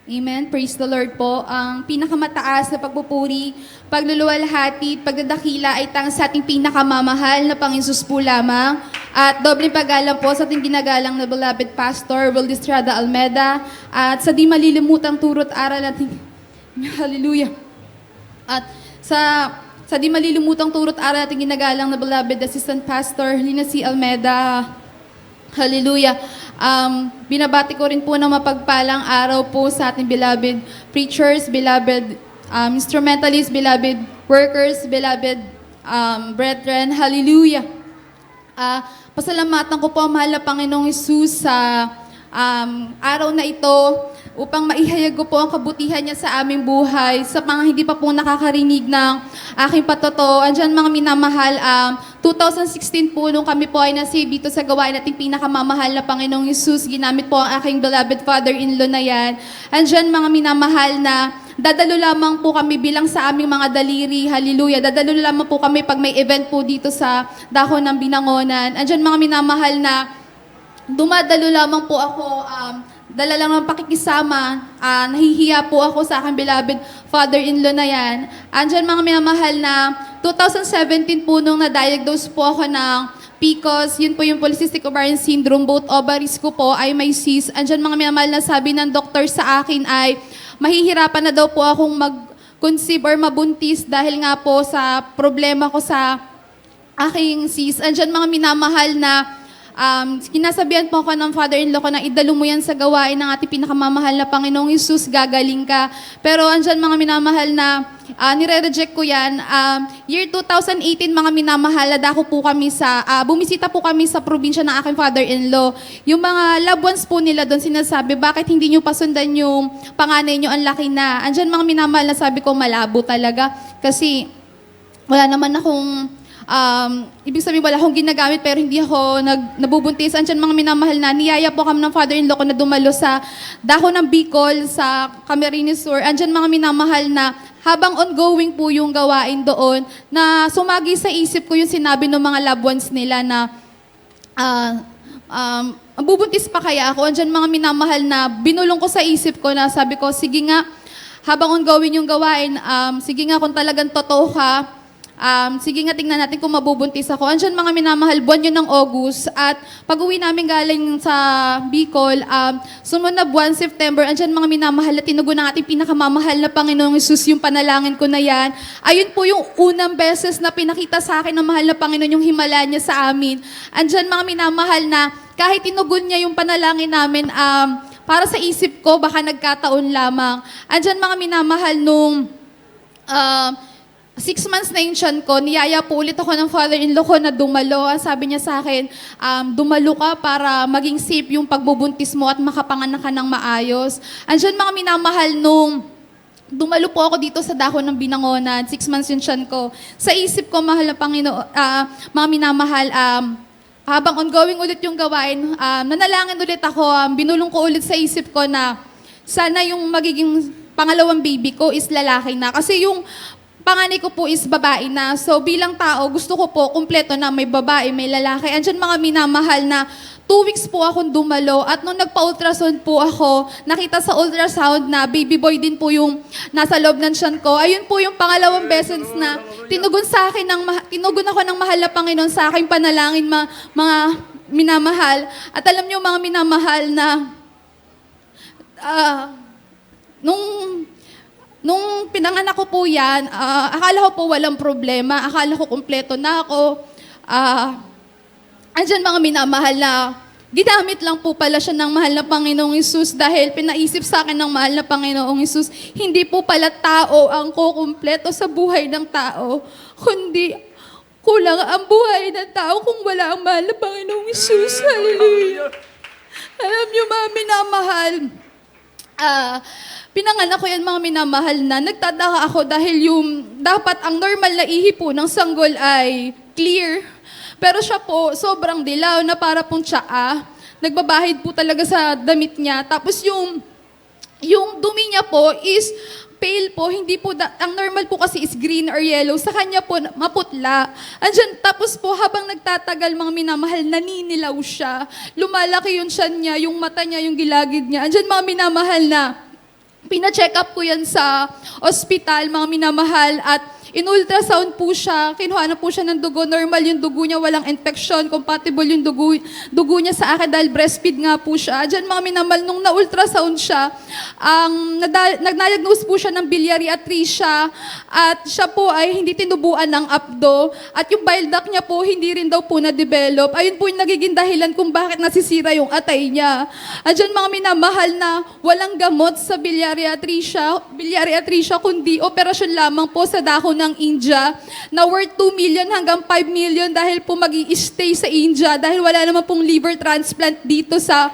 Amen. Praise the Lord po. Ang pinakamataas na pagpupuri, pagluluwalhati, pagdadakila ay tanging sa ating pinakamamahal na Panginoon po lamang. At dobleng paggalang po sa ating ginagalang na beloved Pastor Will Estrada Almeda. At sa di malilimutang turot aral natin. Hallelujah. At sa di malilimutang turot aral natin ginagalang na beloved Assistant Pastor Lina C. Almeda. Hallelujah. Binabati ko rin po ng mapagpalang araw po sa ating beloved preachers, beloved instrumentalists, beloved workers, beloved brethren. Hallelujah. Pasalamatan ko po ang mahal na Panginoong Hesus sa araw na ito upang maihayag ko po ang kabutihan niya sa aming buhay. Sa mga hindi pa po nakakarinig ng aking patoto, andyan mga minamahal, 2016 po nung kami po ay nasave dito sa gawain nating pinakamamahal na Panginoong Hesus, ginamit po ang aking beloved father-in-law na yan. Andyan mga minamahal na dadalo lamang po kami bilang sa aming mga daliri, hallelujah. Dadalo lamang po kami pag may event po dito sa Dahon ng Binangonan. Andyan mga minamahal na dumadalo lamang po ako, dala lang ng pakikisama, nahihiya po ako sa aking beloved father-in-law na yan. Andyan mga minamahal na 2017 po nung na-diagnose po ako ng PCOS, yun po yung polycystic ovarian syndrome, both ovaries ko po ay may cyst. Andyan mga minamahal na sabi ng doktor sa akin ay mahihirapan na daw po akong mag-conceive or mabuntis dahil nga po sa problema ko sa aking cyst. Andyan mga minamahal na kinasabihan po ako ng father-in-law ko na idalo mo yan sa gawain ng ating pinakamamahal na Panginoong Hesus, gagaling ka. Pero andyan mga minamahal na nire-reject ko yan. Year 2018, mga minamahal, dako po kami bumisita po kami sa probinsya ng aking father-in-law. Yung mga loved ones po nila doon sinasabi, bakit hindi nyo pasundan yung panganay nyo, ang laki na. Andyan mga minamahal na sabi ko, malabo talaga. Kasi wala naman akong ibig sabihin wala akong ginagamit pero hindi ako nabubuntis. Andyan mga minamahal na niyaya po kami ng father-in-law ko na dumalo sa Dahon ng Bicol, sa Camarines Sur. Andyan mga minamahal na habang ongoing po yung gawain doon, na sumagi sa isip ko yung sinabi ng mga loved ones nila na bubuntis pa kaya ako. Andyan mga minamahal na binulong ko sa isip ko na sabi ko, sige nga, habang ongoing yung gawain, sige nga kung talagang totoo ka, sige nga, tingnan natin kung mabubuntis ako. Andyan mga minamahal, buwan yun ng August. At pag-uwi namin galing sa Bicol, sumunod na buwan, September, andyan mga minamahal na tinugon ng ating pinakamamahal na Panginoong Hesus, yung panalangin ko na yan. Ayun po yung unang beses na pinakita sa akin ng mahal na Panginoon yung himala niya sa amin. Andyan mga minamahal na kahit tinugon niya yung panalangin namin, para sa isip ko, baka nagkataon lamang. Andyan mga minamahal nung 6 months na yung tiyan ko, niyaya po ulit ako ng father-in-law ko na dumalo. Sabi niya sa akin, dumalo ka para maging safe yung pagbubuntis mo at makapanganak ka ng maayos. Andyan mga minamahal nung dumalo po ako dito sa Dahon ng Binangonan, 6 months yung tiyan ko. Sa isip ko, mahal na Panginoon, mga minamahal, habang ongoing ulit yung gawain, nanalangin ulit ako, binulong ko ulit sa isip ko na sana yung magiging pangalawang baby ko is lalaki na. Kasi yung panganay ko po is babae na. So bilang tao, gusto ko po kumpleto na may babae, may lalaki. Andyan mga minamahal na 2 weeks po akong dumalo at nung nagpa-ultrasound po ako, nakita sa ultrasound na baby boy din po yung nasa loob ng tiyan ko. Ayun po yung pangalawang beses na tinugon ako ng mahal na Panginoon sa aking panalangin, mga minamahal. At alam niyo mga minamahal na nung pinanganak ko po yan, akala ko po walang problema. Akala ko kumpleto na ako. Andyan mga minamahal na ginamit lang po pala siya ng mahal na Panginoong Hesus dahil pinaisip sa akin ng mahal na Panginoong Hesus, hindi po pala tao ang kukumpleto sa buhay ng tao, kundi kulang ang buhay ng tao kung wala ang mahal na Panginoong Hesus. Hallelujah. Alam niyo mga minamahal, pinanganak ko yan mga minamahal na nagtataka ako dahil yung dapat ang normal na ihi po ng sanggol ay clear. Pero siya po sobrang dilaw na para pong tsaa. Nagbabahid po talaga sa damit niya. Tapos yung dumi niya po is pale po, hindi po, ang normal po kasi is green or yellow. Sa kanya po, maputla. Andyan, tapos po, habang nagtatagal, mga minamahal, naninilaw siya. Lumalaki yung tiyan niya, yung mata niya, yung gilagid niya. Andyan, mga minamahal na, Pina-check up ko yan sa ospital, mga minamahal, at in-ultrasound po siya, kinuha na po siya ng dugo, normal yung dugo niya, walang infection, compatible yung dugo niya sa akin dahil breastfeed nga po siya. Diyan mga minamahal, nung na-ultrasound siya, nag-diagnose po siya ng biliary atresia at siya po ay hindi tinubuan ng apdo at yung bile duct niya po hindi rin daw po na-develop. Ayun po yung nagiging dahilan kung bakit nasisira yung atay niya. At diyan mga minamahal na walang gamot sa biliary atresia kundi operasyon lamang po sa dako ng India na worth 2 million hanggang 5 million dahil po mag-i-stay sa India dahil wala naman pong liver transplant dito sa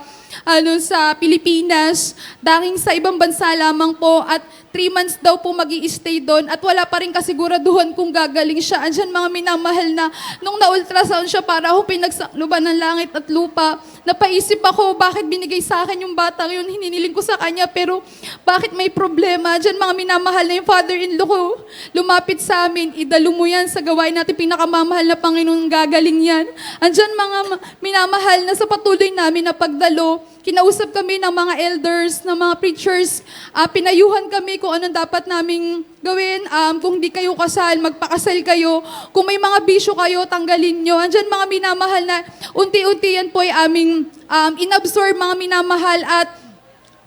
sa Pilipinas, dahil sa ibang bansa lamang po at 3 months daw po mag-i-stay doon at wala pa rin kasiguraduhan kung gagaling siya. Andyan mga minamahal na nung na-ultrasound siya para ako pinagsakluban ng langit at lupa, napaisip ako bakit binigay sa akin yung batang yun, hininiling ko sa kanya pero bakit may problema? Andyan mga minamahal na yung father-in-law ko, lumapit sa amin, idalo mo yan sa gawain natin pinakamamahal na Panginoon, gagaling yan. Andyan mga minamahal na sa patuloy namin na pagdalo, kinausap kami ng mga elders, ng mga preachers, pinayuhan kami kung anong dapat naming gawin. Kung di kayo kasal, magpakasal kayo. Kung may mga bisyo kayo, tanggalin nyo. Andyan mga minamahal na unti-unti yan po ay aming inabsorb mga minamahal at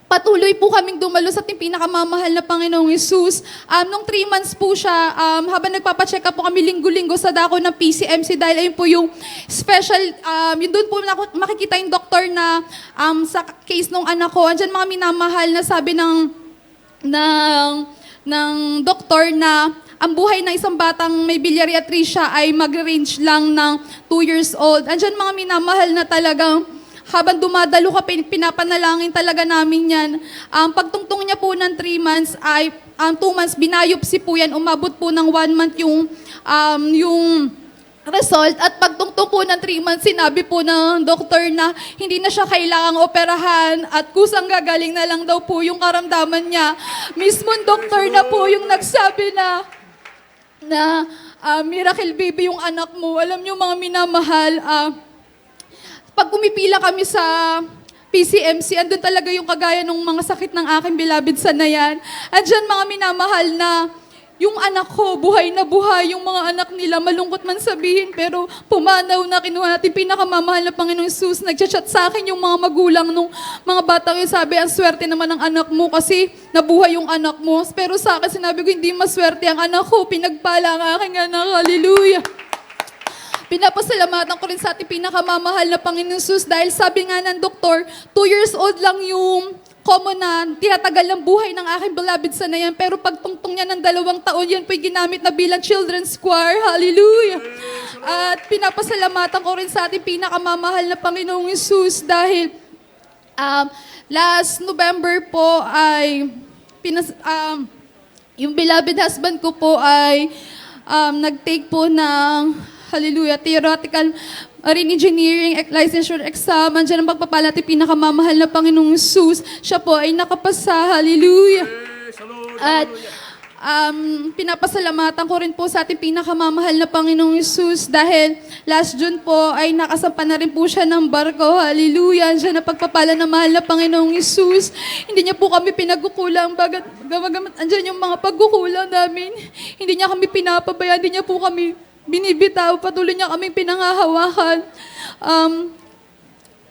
patuloy po kaming dumalo sa ating pinakamamahal na Panginoong Hesus. Nung 3 months po siya, habang nagpapacheck up po kami linggo-linggo sa dako ng PCMC dahil ayun po yung special, yun doon po makikita yung doktor na sa case nung anak ko. Andyan mga minamahal na sabi ng doktor na ang buhay ng isang batang may biliary atresia ay mag-range lang ng 2 years old. Andyan mga minamahal na talagang habang dumadalo ka, pinapanalangin talaga namin yan. Pagtungtong niya po ng 3 months ay 2 months, binayopsi po yan, umabot po ng 1 month yung result. At pagtungtong po ng 3 months, sinabi po ng doktor na hindi na siya kailangang operahan at kusang gagaling na lang daw po yung karamdaman niya. Mismong doktor na po yung nagsabi na miracle baby yung anak mo. Alam niyo mga minamahal, pag umipila kami sa PCMC, andun talaga yung kagaya ng mga sakit ng aking beloved sa nayan. Andyan mga minamahal na yung anak ko, buhay na buhay, yung mga anak nila, malungkot man sabihin, pero pumanaw na kinuha natin pinakamamahal na Panginoong Hesus. Nagchat-chat sa akin yung mga magulang nung mga batang yun, sabi, ang swerte naman ng anak mo kasi nabuhay yung anak mo. Pero sa akin, sinabi ko, hindi maswerte ang anak ko, pinagpala ang aking anak. Hallelujah! Pinapasalamatan ko rin sa ating pinakamamahal na Panginoong Hesus dahil sabi nga ng doktor, 2 years old lang yung common na tinatagal ng buhay ng aking beloved sa nayan. Pero pagtungtong niya ng 2 taon, yan po'y ginamit na bilang children's choir. Hallelujah! At pinapasalamatan ko rin sa ating pinakamamahal na Panginoong Hesus dahil last November po ay yung beloved husband ko po ay nag-take po ng hallelujah, theoretical marine engineering licensure exam. Andiyan ang pagpapala natin pinakamamahal na Panginoong Hesus. Siya po ay nakapasa. Hallelujah. At pinapasalamatan ko rin po sa ating pinakamamahal na Panginoong Hesus dahil last June po ay nakasampa na rin po siya ng barko. Hallelujah. Andiyan ang pagpapala na mahal na Panginoong Hesus. Hindi niya po kami pinagkukulang. Andiyan yung mga pagkukulang namin. Hindi niya kami pinapabayaan. Hindi niya po kami binibitaw, patuloy niya kaming pinangahawakan.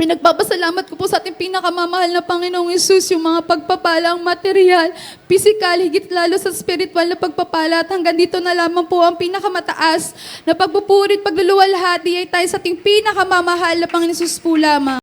Pinagpapasalamat ko po sa ating pinakamamahal na Panginoong Hesus, yung mga pagpapalang material, physical, higit lalo sa spiritual na pagpapala. At hanggang dito na lamang po ang pinakamataas na pagpupuri at pagluluwalhati ay tayo sa ating pinakamamahal na Panginoong Hesus po lamang.